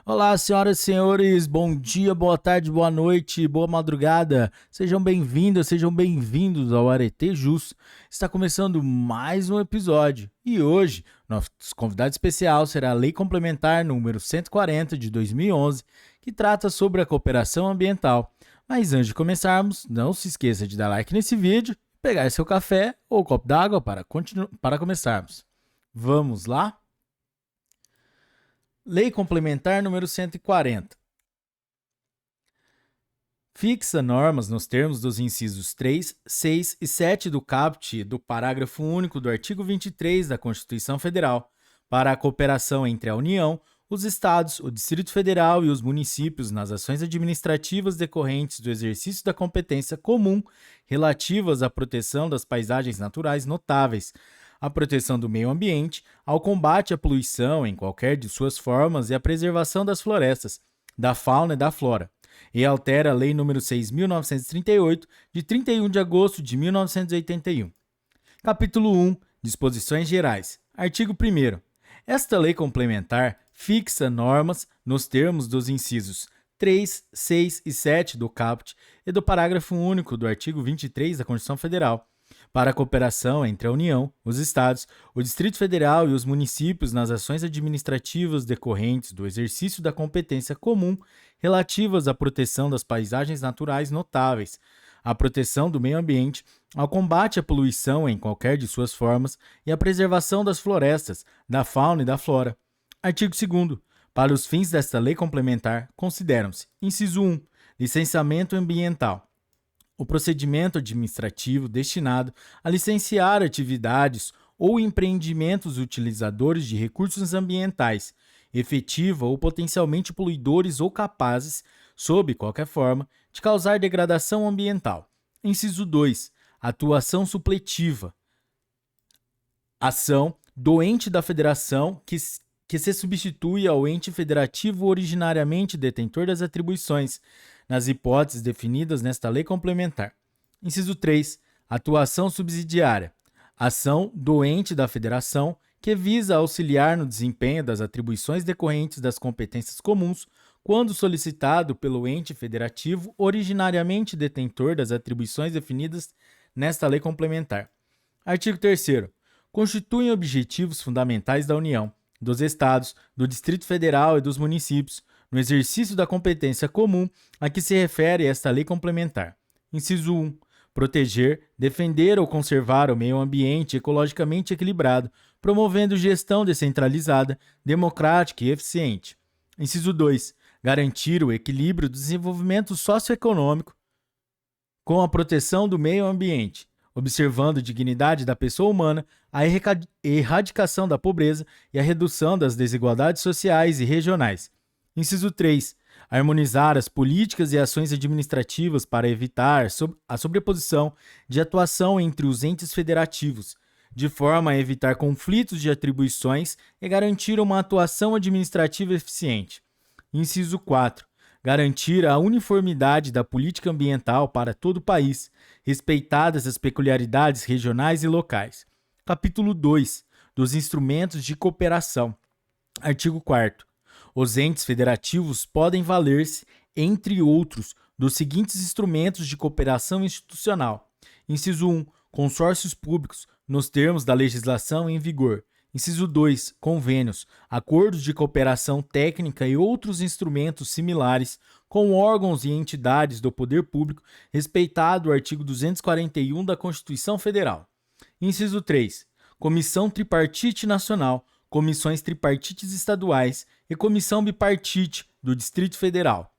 Olá, senhoras e senhores, bom dia, boa tarde, boa noite, boa madrugada. Sejam bem-vindos ao Arete Jus. Está começando mais um episódio e hoje nosso convidado especial será a Lei Complementar número 140 de 2011, que trata sobre a cooperação ambiental. Mas antes de começarmos, não se esqueça de dar like nesse vídeo, pegar seu café ou copo d'água para começarmos. Vamos lá? Lei Complementar número 140. Fixa normas nos termos dos incisos 3, 6 e 7 do caput do parágrafo único do artigo 23 da Constituição Federal para a cooperação entre a União, os Estados, o Distrito Federal e os municípios nas ações administrativas decorrentes do exercício da competência comum relativas à proteção das paisagens naturais notáveis, à proteção do meio ambiente, ao combate à poluição em qualquer de suas formas e à preservação das florestas, da fauna e da flora, e altera a Lei nº 6.938, de 31 de agosto de 1981. Capítulo 1. Disposições Gerais. Artigo 1º. Esta lei complementar fixa normas nos termos dos incisos 3, 6 e 7 do caput e do parágrafo único do artigo 23 da Constituição Federal, para a cooperação entre a União, os Estados, o Distrito Federal e os municípios nas ações administrativas decorrentes do exercício da competência comum relativas à proteção das paisagens naturais notáveis, à proteção do meio ambiente, ao combate à poluição em qualquer de suas formas e à preservação das florestas, da fauna e da flora. Artigo 2º. Para os fins desta lei complementar, consideram-se: inciso 1. Licenciamento ambiental. O procedimento administrativo destinado a licenciar atividades ou empreendimentos utilizadores de recursos ambientais, efetiva ou potencialmente poluidores ou capazes, sob qualquer forma, de causar degradação ambiental. Inciso 2. Atuação supletiva. Ação do ente da federação que se substitui ao ente federativo originariamente detentor das atribuições, nas hipóteses definidas nesta lei complementar. Inciso 3. Atuação subsidiária. Ação do ente da federação que visa auxiliar no desempenho das atribuições decorrentes das competências comuns, quando solicitado pelo ente federativo originariamente detentor das atribuições definidas nesta lei complementar. Artigo 3º. Constituem objetivos fundamentais da União, dos Estados, do Distrito Federal e dos municípios, no exercício da competência comum a que se refere esta lei complementar. Inciso 1. Proteger, defender ou conservar o meio ambiente ecologicamente equilibrado, promovendo gestão descentralizada, democrática e eficiente. Inciso 2. Garantir o equilíbrio do desenvolvimento socioeconômico com a proteção do meio ambiente, observando a dignidade da pessoa humana, a erradicação da pobreza e a redução das desigualdades sociais e regionais. Inciso 3. Harmonizar as políticas e ações administrativas para evitar a sobreposição de atuação entre os entes federativos, de forma a evitar conflitos de atribuições e garantir uma atuação administrativa eficiente. Inciso 4. Garantir a uniformidade da política ambiental para todo o país, respeitadas as peculiaridades regionais e locais. Capítulo 2. Dos instrumentos de cooperação. Artigo 4º. Os entes federativos podem valer-se, entre outros, dos seguintes instrumentos de cooperação institucional. Inciso 1. Consórcios públicos, nos termos da legislação em vigor. Inciso 2. Convênios, acordos de cooperação técnica e outros instrumentos similares com órgãos e entidades do poder público, respeitado o artigo 241 da Constituição Federal. Inciso 3. Comissão Tripartite Nacional, comissões tripartites estaduais e comissão bipartite do Distrito Federal.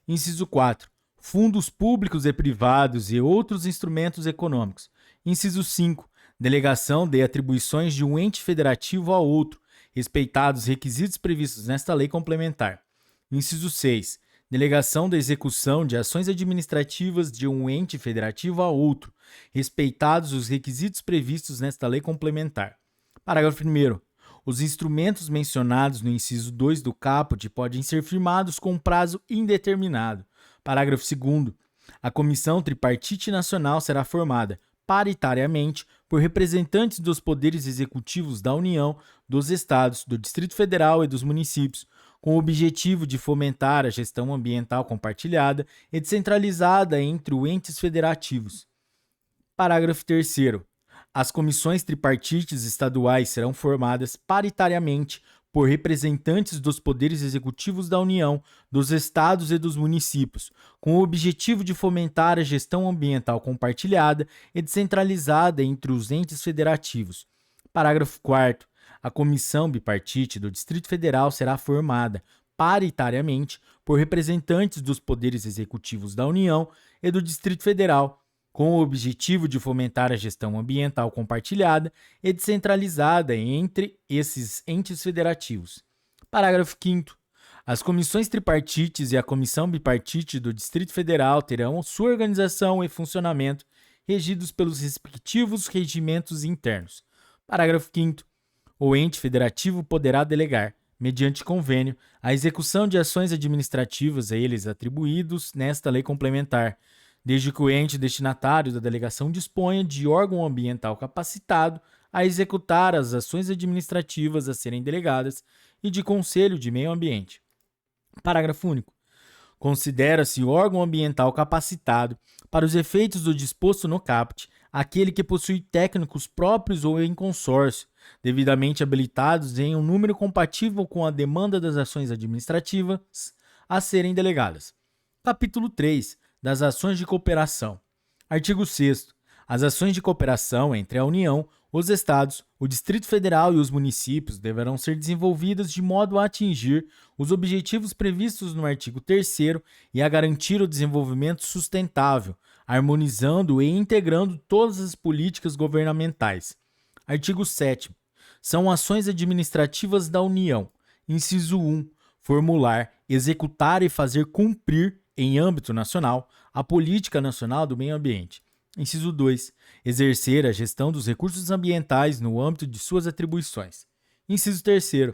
Inciso 4. Fundos públicos e privados e outros instrumentos econômicos. Inciso 5. Delegação de atribuições de um ente federativo a outro, respeitados os requisitos previstos nesta lei complementar. Inciso 6. Delegação da execução de ações administrativas de um ente federativo a outro, respeitados os requisitos previstos nesta lei complementar. Parágrafo 1º. Os instrumentos mencionados no inciso 2 do caput podem ser firmados com prazo indeterminado. Parágrafo 2º. A Comissão Tripartite Nacional será formada, paritariamente, por representantes dos poderes executivos da União, dos Estados, do Distrito Federal e dos municípios, com o objetivo de fomentar a gestão ambiental compartilhada e descentralizada entre os entes federativos. Parágrafo 3º. As comissões tripartites estaduais serão formadas paritariamente por representantes dos poderes executivos da União, dos estados e dos municípios, com o objetivo de fomentar a gestão ambiental compartilhada e descentralizada entre os entes federativos. Parágrafo 4º. A comissão bipartite do Distrito Federal será formada paritariamente por representantes dos poderes executivos da União e do Distrito Federal, com o objetivo de fomentar a gestão ambiental compartilhada e descentralizada entre esses entes federativos. Parágrafo 5º. As comissões tripartites e a comissão bipartite do Distrito Federal terão sua organização e funcionamento regidos pelos respectivos regimentos internos. Parágrafo 5º. O ente federativo poderá delegar, mediante convênio, a execução de ações administrativas a eles atribuídos nesta lei complementar, desde que o ente destinatário da delegação disponha de órgão ambiental capacitado a executar as ações administrativas a serem delegadas e de conselho de meio ambiente. Parágrafo único. Considera-se órgão ambiental capacitado, para os efeitos do disposto no caput, aquele que possui técnicos próprios ou em consórcio, devidamente habilitados em um número compatível com a demanda das ações administrativas a serem delegadas. Capítulo 3. Das ações de cooperação. Artigo 6º. As ações de cooperação entre a União, os Estados, o Distrito Federal e os municípios deverão ser desenvolvidas de modo a atingir os objetivos previstos no artigo 3º e a garantir o desenvolvimento sustentável, harmonizando e integrando todas as políticas governamentais. Artigo 7º. São ações administrativas da União. Inciso 1. Formular, executar e fazer cumprir, em âmbito nacional, a Política Nacional do Meio Ambiente. Inciso 2. Exercer a gestão dos recursos ambientais no âmbito de suas atribuições. Inciso 3º.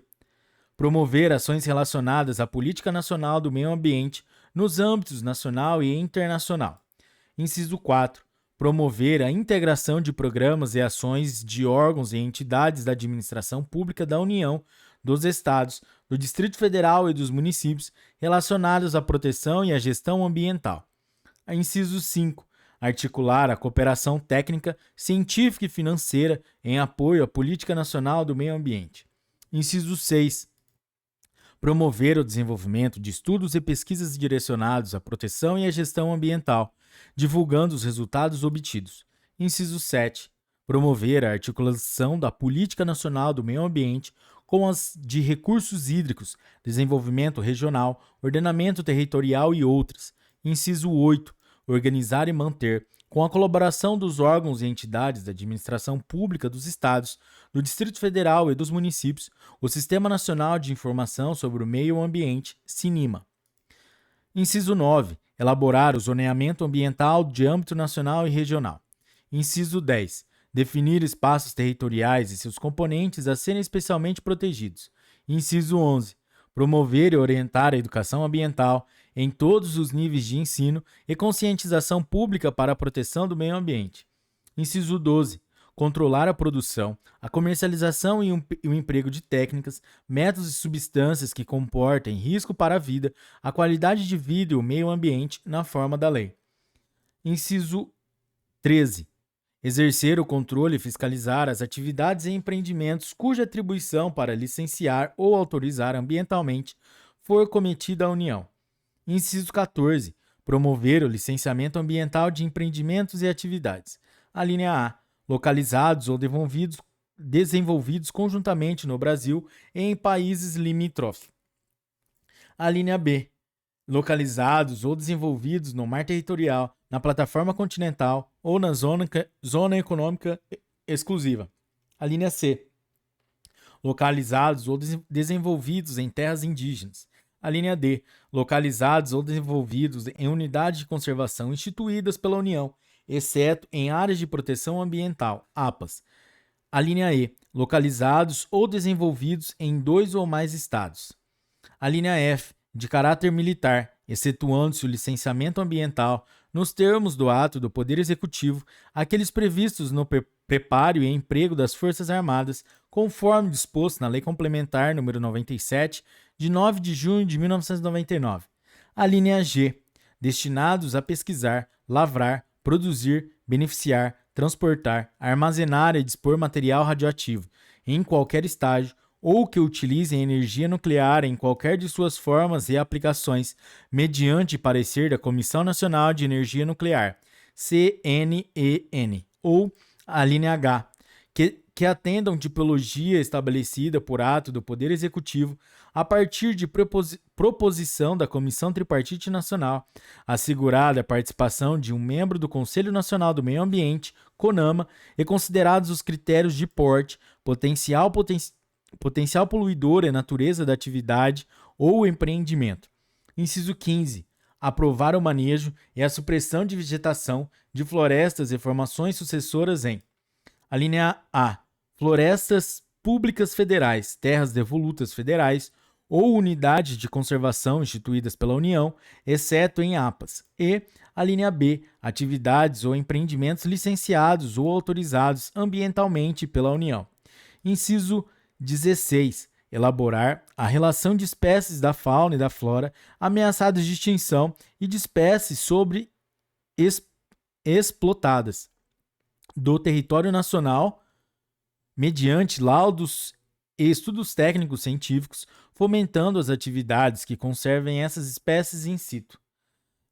Promover ações relacionadas à Política Nacional do Meio Ambiente nos âmbitos nacional e internacional. Inciso 4. Promover a integração de programas e ações de órgãos e entidades da administração pública da União, dos Estados, do Distrito Federal e dos municípios relacionados à proteção e à gestão ambiental. Inciso 5. Articular a cooperação técnica, científica e financeira em apoio à Política Nacional do Meio Ambiente. Inciso 6. Promover o desenvolvimento de estudos e pesquisas direcionados à proteção e à gestão ambiental, divulgando os resultados obtidos. Inciso 7. Promover a articulação da Política Nacional do Meio Ambiente com as de recursos hídricos, desenvolvimento regional, ordenamento territorial e outras. Inciso 8. Organizar e manter, com a colaboração dos órgãos e entidades da administração pública dos Estados, do Distrito Federal e dos municípios, o Sistema Nacional de Informação sobre o Meio Ambiente, SINIMA. Inciso 9. Elaborar o zoneamento ambiental de âmbito nacional e regional. Inciso 10. Definir espaços territoriais e seus componentes a serem especialmente protegidos. Inciso 11. Promover e orientar a educação ambiental em todos os níveis de ensino e conscientização pública para a proteção do meio ambiente. Inciso 12. Controlar a produção, a comercialização e o emprego de técnicas, métodos e substâncias que comportem risco para a vida, a qualidade de vida e o meio ambiente na forma da lei. Inciso 13. Exercer o controle e fiscalizar as atividades e empreendimentos cuja atribuição para licenciar ou autorizar ambientalmente for cometida à União. Inciso 14. Promover o licenciamento ambiental de empreendimentos e atividades. A linha A. Localizados ou desenvolvidos conjuntamente no Brasil e em países limítrofes. A linha B. Localizados ou desenvolvidos no mar territorial, na plataforma continental ou na zona econômica exclusiva. A linha C. Localizados ou desenvolvidos em terras indígenas. A linha D. Localizados ou desenvolvidos em unidades de conservação instituídas pela União, exceto em áreas de proteção ambiental, APAS. A linha E. Localizados ou desenvolvidos em 2 ou mais estados. A linha F. De caráter militar, excetuando-se o licenciamento ambiental, nos termos do ato do Poder Executivo, aqueles previstos no preparo e emprego das Forças Armadas, conforme disposto na Lei Complementar nº 97, de 9 de junho de 1999. A linha G, destinados a pesquisar, lavrar, produzir, beneficiar, transportar, armazenar e dispor material radioativo, em qualquer estágio, ou que utilizem energia nuclear em qualquer de suas formas e aplicações, mediante parecer da Comissão Nacional de Energia Nuclear, CNEN, ou a linha H, que atendam tipologia estabelecida por ato do Poder Executivo a partir de proposição da Comissão Tripartite Nacional, assegurada a participação de um membro do Conselho Nacional do Meio Ambiente, CONAMA, e considerados os critérios de porte, potencial poluidor e natureza da atividade ou empreendimento. Inciso 15. Aprovar o manejo e a supressão de vegetação de florestas e formações sucessoras em: a linha A. Florestas públicas federais, terras devolutas federais ou unidades de conservação instituídas pela União, exceto em APAs. E a linha B. Atividades ou empreendimentos licenciados ou autorizados ambientalmente pela União. Inciso 16. Elaborar a relação de espécies da fauna e da flora ameaçadas de extinção e de espécies explotadas do território nacional mediante laudos e estudos técnicos científicos, fomentando as atividades que conservem essas espécies in situ.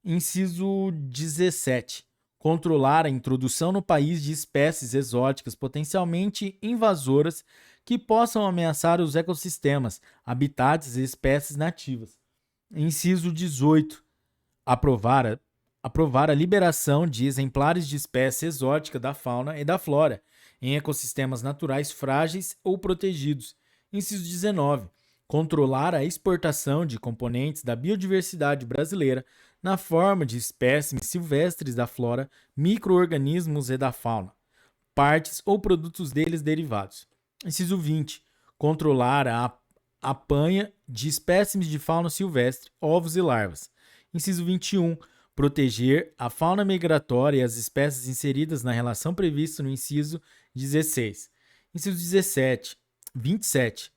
Inciso 17. Controlar a introdução no país de espécies exóticas potencialmente invasoras que possam ameaçar os ecossistemas, habitats e espécies nativas. Inciso 18. Aprovar a liberação de exemplares de espécie exótica da fauna e da flora em ecossistemas naturais frágeis ou protegidos. Inciso 19. Controlar a exportação de componentes da biodiversidade brasileira na forma de espécimes silvestres da flora, micro-organismos e da fauna, partes ou produtos deles derivados. Inciso 20. Controlar a apanha de espécimes de fauna silvestre, ovos e larvas. Inciso 21. Proteger a fauna migratória e as espécies inseridas na relação prevista no inciso 16. Inciso 27.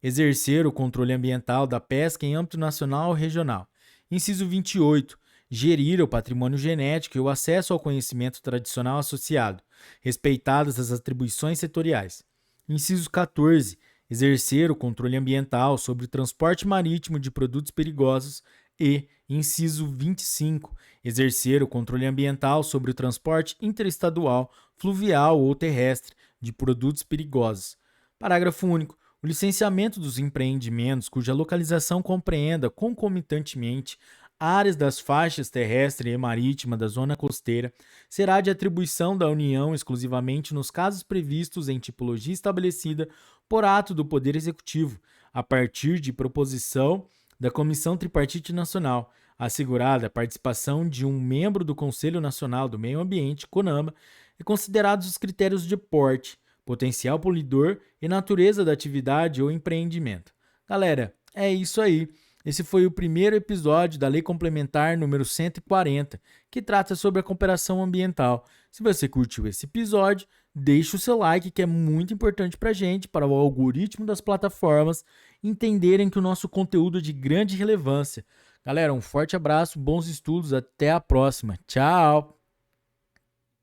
Exercer o controle ambiental da pesca em âmbito nacional ou regional. Inciso 28. Gerir o patrimônio genético e o acesso ao conhecimento tradicional associado, respeitadas as atribuições setoriais. Inciso 14. Exercer o controle ambiental sobre o transporte marítimo de produtos perigosos e, inciso 25, exercer o controle ambiental sobre o transporte interestadual, fluvial ou terrestre de produtos perigosos. Parágrafo único. O licenciamento dos empreendimentos cuja localização compreenda concomitantemente áreas das faixas terrestre e marítima da zona costeira será de atribuição da União exclusivamente nos casos previstos em tipologia estabelecida por ato do Poder Executivo, a partir de proposição da Comissão Tripartite Nacional, assegurada a participação de um membro do Conselho Nacional do Meio Ambiente, CONAMA, e considerados os critérios de porte, potencial poluidor e natureza da atividade ou empreendimento. Galera, é isso aí. Esse foi o primeiro episódio da Lei Complementar número 140, que trata sobre a cooperação ambiental. Se você curtiu esse episódio, deixe o seu like, que é muito importante para a gente, para o algoritmo das plataformas entenderem que o nosso conteúdo é de grande relevância. Galera, um forte abraço, bons estudos, até a próxima. Tchau!